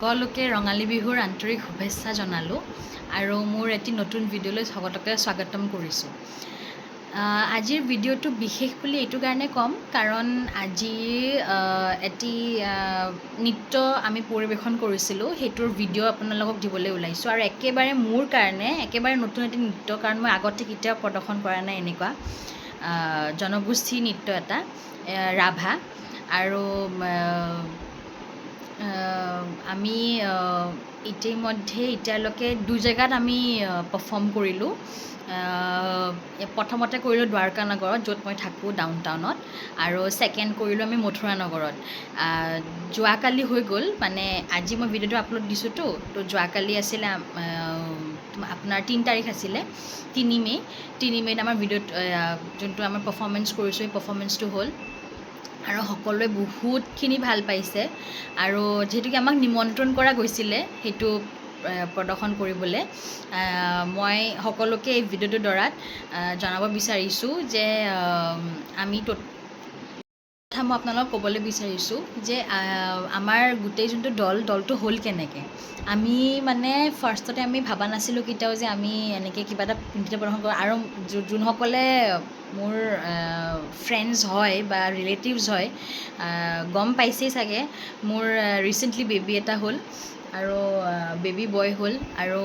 সকলোকে ৰঙালী বিহুৰ আন্তৰিক শুভেচ্ছা জনালোঁ আৰু মোৰ এটি নতুন ভিডিঅ'লৈ সকলোকে স্বাগতম কৰিছোঁ। আজিৰ ভিডিঅ'টো বিশেষ বুলি এইটো কাৰণে ক'ম কাৰণ আজি এটি নৃত্য আমি পৰিৱেশন কৰিছিলোঁ, সেইটোৰ ভিডিঅ' আপোনালোকক দিবলৈ ওলাইছোঁ আৰু একেবাৰে মোৰ কাৰণে একেবাৰে নতুন এটি নৃত্য, কাৰণ মই আগতে কেতিয়াও প্ৰদৰ্শন কৰা নাই এনেকুৱা জনগোষ্ঠী নৃত্য এটা, ৰাভা। আৰু আমি ইতিমধ্যে এতিয়ালৈকে 2 জেগাত আমি পাৰফৰ্ম কৰিলোঁ। প্ৰথমতে কৰিলোঁ দ্বাৰকা নগৰত, য'ত মই থাকোঁ ডাউন টাউনত, আৰু ছেকেণ্ড কৰিলোঁ আমি মথুৰা নগৰত। যোৱাকালি হৈ গ'ল, মানে আজি মই ভিডিঅ'টো আপলোড দিছোঁতো, তো যোৱাকালি আছিলে আপোনাৰ 3 তাৰিখ আছিলে, 3 মে'ত আমাৰ ভিডিঅ'ত যোনটো আমাৰ পাৰফৰ্মেঞ্চ কৰিছোঁ সেই পাৰফৰ্মেঞ্চটো হ'ল আৰু সকলোৱে বহুতখিনি ভাল পাইছে। আৰু যিহেতুকে আমাক নিমন্ত্ৰণ কৰা গৈছিলে সেইটো প্ৰদৰ্শন কৰিবলৈ, মই সকলোকে এই ভিডিঅ'টোৰ দ্বাৰা জনাব বিচাৰিছোঁ যে আমি কথা মই আপোনালোকক ক'বলৈ বিচাৰিছোঁ যে আমাৰ গোটেই যোনটো দলটো হ'ল কেনেকৈ। আমি মানে ফাৰ্ষ্টতে আমি ভবা নাছিলোঁ কেতিয়াও যে আমি এনেকৈ কিবা এটা নৃত্য প্ৰদৰ্শন কৰোঁ, আৰু যোনসকলে মোৰ ফ্ৰেণ্ডছ হয় বা ৰিলেটিভছ হয় গম পাইছেই চাগে, মোৰ ৰিচেণ্টলি বেবী এটা হ'ল আৰু বেবী বয় হ'ল, আৰু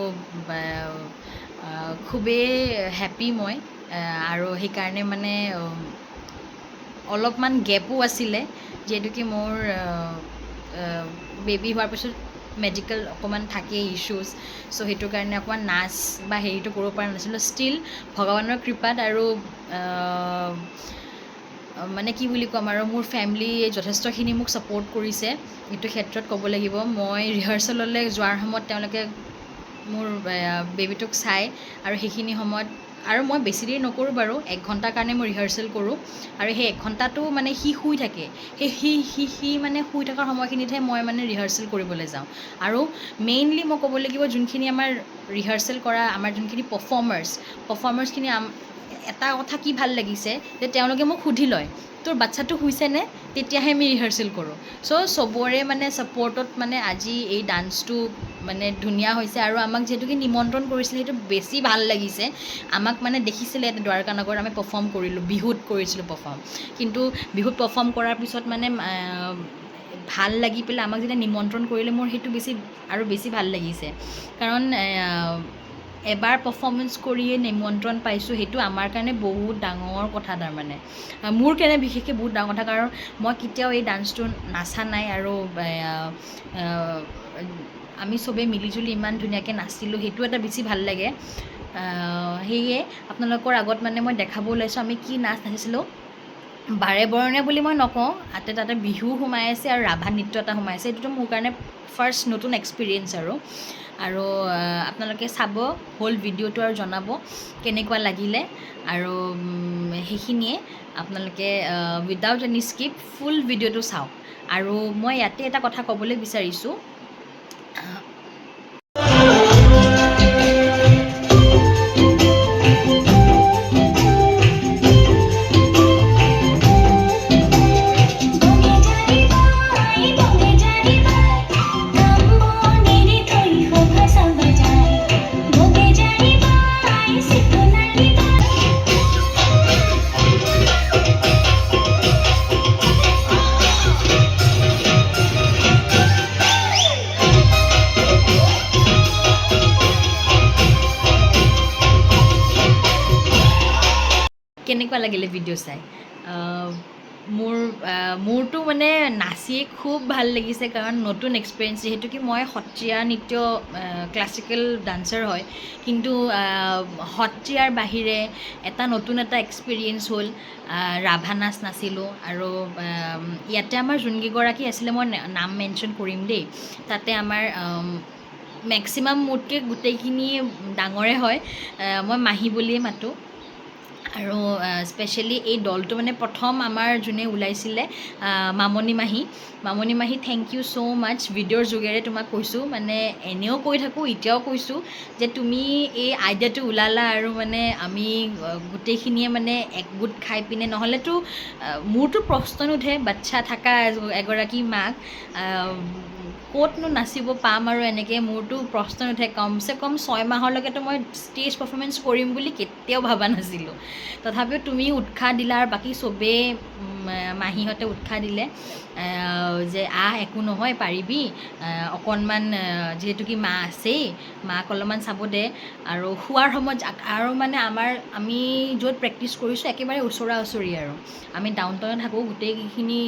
খুবেই হেপ্পী মই। আৰু সেইকাৰণে মানে অলপমান গেপো আছিলে, যিহেতুকে মোৰ বেবী হোৱাৰ পিছত মেডিকেল অকণমান থাকেই ইছ্যুজ, চ' সেইটো কাৰণে অকণমান নাচ বা হেৰিটো কৰিব পৰা নাছিলোঁ। ষ্টিল ভগৱানৰ কৃপাত আৰু মানে কি বুলি ক'ম, আৰু মোৰ ফেমিলিয়ে যথেষ্টখিনি মোক ছাপোৰ্ট কৰিছে এইটো ক্ষেত্ৰত ক'ব লাগিব। মই ৰিহাৰ্চেললৈ যোৱাৰ সময়ত তেওঁলোকে মোৰ বেবীটোক চায়, আৰু সেইখিনি সময়ত আৰু মই বেছি দেৰি নকৰোঁ বাৰু, 1 ঘণ্টাৰ কাৰণে মই ৰিহাৰ্চেল কৰোঁ, আৰু সেই 1 ঘণ্টাটো মানে সি শুই থাকে, সি মানে শুই থকাৰ সময়খিনিতহে মই মানে ৰিহাৰ্চেল কৰিবলৈ যাওঁ। আৰু মেইনলি মই ক'ব লাগিব, যোনখিনি আমাৰ ৰিহাৰ্চেল কৰা আমাৰ যোনখিনি পাৰফৰ্মাৰ্ছখিনি এটা কথা কি ভাল লাগিছে যে তেওঁলোকে মোক সুধি লয়, তোৰ বাচ্ছাটো শুইছেনে, তেতিয়াহে আমি ৰিহাৰ্চেল কৰোঁ। চ' চবৰে মানে ছাপোৰ্টত মানে আজি এই ডান্সটো মানে ধুনীয়া হৈছে, আৰু আমাক যিহেতুকে নিমন্ত্ৰণ কৰিছিলে সেইটো বেছি ভাল লাগিছে। আমাক মানে দেখিছিলে দ্বাৰকা নগৰত আমি পাৰফৰ্ম কৰিলোঁ, বিহুত কৰিছিলোঁ পাৰফৰ্ম, কিন্তু বিহুত পাৰফৰ্ম কৰাৰ পিছত মানে ভাল লাগি পেলাই আমাক যেতিয়া নিমন্ত্ৰণ কৰিলে, মোৰ সেইটো বেছি ভাল লাগিছে। কাৰণ এবাৰ পাৰফৰ্মেঞ্চ কৰিয়ে নিমন্ত্ৰণ পাইছোঁ, সেইটো আমাৰ কাৰণে বহুত ডাঙৰ কথা। তাৰমানে মোৰ কাৰণে বিশেষকৈ বহুত ডাঙৰ কথা, কাৰণ মই কেতিয়াও এই ডান্সটো নাচা নাই, আৰু আমি চবেই মিলিজুলি ইমান ধুনীয়াকৈ নাচিলোঁ, সেইটো এটা বেছি ভাল লাগে। সেয়ে আপোনালোকৰ আগত মানে মই দেখাব ওলাইছোঁ আমি কি নাচ নাচিছিলোঁ। বাৰে বৰণীয়া বুলি মই নকওঁ, তাতে বিহু সোমাই আছে আৰু ৰাভা নৃত্য এটা সোমাই আছে। এইটোতো মোৰ কাৰণে ফাৰ্ষ্ট নতুন এক্সপিৰিয়েঞ্চ আৰু আপোনালোকে চাব হ'ল ভিডিঅ'টো আৰু জনাব কেনেকুৱা লাগিলে। আৰু সেইখিনিয়ে, আপোনালোকে উইদাউট এনি স্কিপ ফুল ভিডিঅ'টো চাওক। আৰু মই ইয়াতে এটা কথা ক'বলৈ বিচাৰিছোঁ, কেনেকুৱা লাগিলে ভিডিঅ' চাই। মোৰতো মানে নাচিয়ে খুব ভাল লাগিছে, কাৰণ নতুন এক্সপিৰিয়েঞ্চ, যিহেতুকে মই সত্ৰীয়া নৃত্য ক্লাছিকেল ডান্সাৰ হয়, কিন্তু সত্ৰীয়াৰ বাহিৰে নতুন এটা এক্সপিৰিয়েঞ্চ হ'ল। ৰাভা নাচ নাচিলোঁ, আৰু ইয়াতে আমাৰ যোনকেইগৰাকী আছিলে মই নাম মেনশ্যন কৰিম দেই, তাতে আমাৰ মেক্সিমাম মোতকৈ গোটেইখিনি ডাঙৰে হয়, মই মাহী বুলিয়ে মাতোঁ। আৰু স্পেচিয়েলি এই দলটো মানে প্ৰথম আমাৰ যোনে ওলাইছিলে মামনি মাহী, থেংক ইউ ছ' মাছ। ভিডিঅ'ৰ যোগেৰে তোমাক কৈছোঁ, মানে এনেও কৈ থাকোঁ, এতিয়াও কৈছোঁ যে তুমি এই আইডিয়াটো ওলালা, আৰু মানে আমি গোটেইখিনিয়ে মানে একগোট খাই পিনে, নহ'লেতো মোৰতো প্ৰশ্ন নুঠে বাচ্ছা থকা এগৰাকী মাক ক'তনো নাচিব পাম আৰু এনেকৈ মোৰতো প্ৰশ্ন নুঠে। কমচে কম 6 মাহলৈকেতো মই ষ্টেজ পাৰফৰ্মেঞ্চ কৰিম বুলি কেতিয়াও ভবা নাছিলোঁ। তথাপিও তুমি উৎসাহ দিলা আৰু বাকী চবেই মাহীহঁতে উৎসাহ দিলে যে একো নহয়, পাৰিবি, অকণমান যিহেতু কি মা আছেই, মাক অলপমান চাব দে। আৰু শোৱাৰ সময়ত আৰু মানে আমি য'ত প্ৰেক্টিছ কৰিছোঁ একেবাৰে ওচৰা ওচৰি আৰু আমি ডাউনটাউনত থাকোঁ, গোটেইখিনি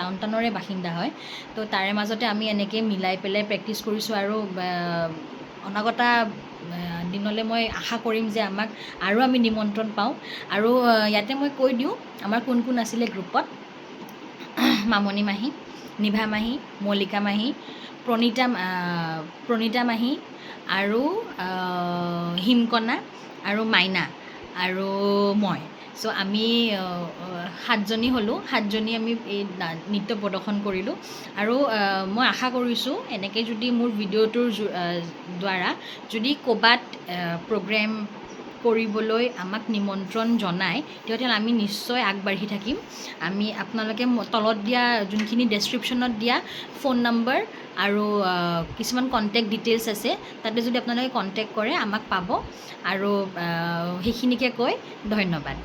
ডাউনটাউনৰে বাসিন্দা হয়। তো তাৰে মাজতে আমি এনেকৈ মিলাই পেলাই প্ৰেক্টিছ কৰিছোঁ। আৰু অনাগতা দিনলৈ মই আশা কৰিম যে আমাক আৰু আমি নিমন্ত্ৰণ পাওঁ। আৰু ইয়াতে মই কৈ দিওঁ আমাৰ কোন কোন আছিলে গ্ৰুপত। মামণি মাহী, নিভা মাহী, মল্লিকা মাহী, প্ৰণীতা মাহী আৰু হিমকণা আৰু মাইনা আৰু মই। চ' আমি 7জনী হ'লোঁ, 7জনী আমি এই নৃত্য প্ৰদৰ্শন কৰিলোঁ। আৰু মই আশা কৰিছোঁ এনেকৈ যদি মোৰ ভিডিঅ'টোৰ দ্বাৰা যদি ক'ৰবাত প্ৰগ্ৰেম কৰিবলৈ আমাক নিমন্ত্ৰণ জনায়, তেতিয়াহ'লে আমি নিশ্চয় আগবাঢ়ি থাকিম। আমি আপোনালোকে তলত দিয়া যোনখিনি ডেছক্ৰিপশ্যনত দিয়া ফোন নম্বৰ আৰু কিছুমান কণ্টেক্ট ডিটেইলছ আছে, তাতে যদি আপোনালোকে কণ্টেক্ট কৰে আমাক পাব। আৰু সেইখিনিকে কৈ ধন্যবাদ।